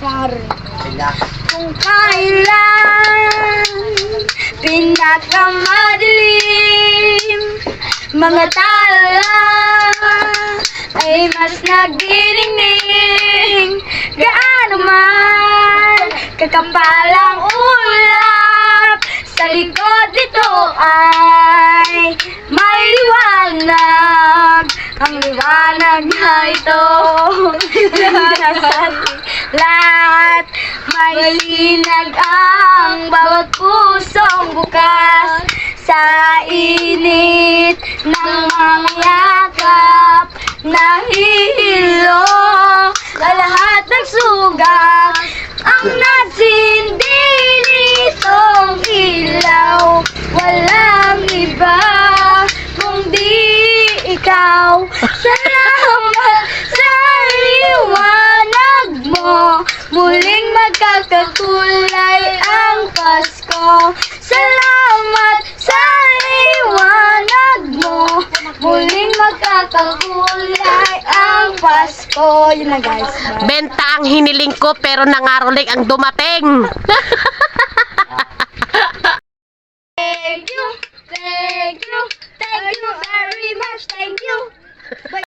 Kung kailan pinakamadilim, mga tala ay mas nagdiningning. Gaano man kakapal ang ulap, sa likod nito ay may liwanag. Ang liwanag na ito lahat, may linag ang bawat pusong bukas sa init ng mga yakap. Nahihilo sa lahat ng sugat, ang nasindi nitong ilaw. Walang iba kundi ikaw. Salamat sa liwanag mo, muling magkakakulay ang Pasko. Salamat sa liwanag mo, muling magkakakulay ang Pasko. Yun na guys. Benta ang hiniling ko pero nangaroling ang dumating.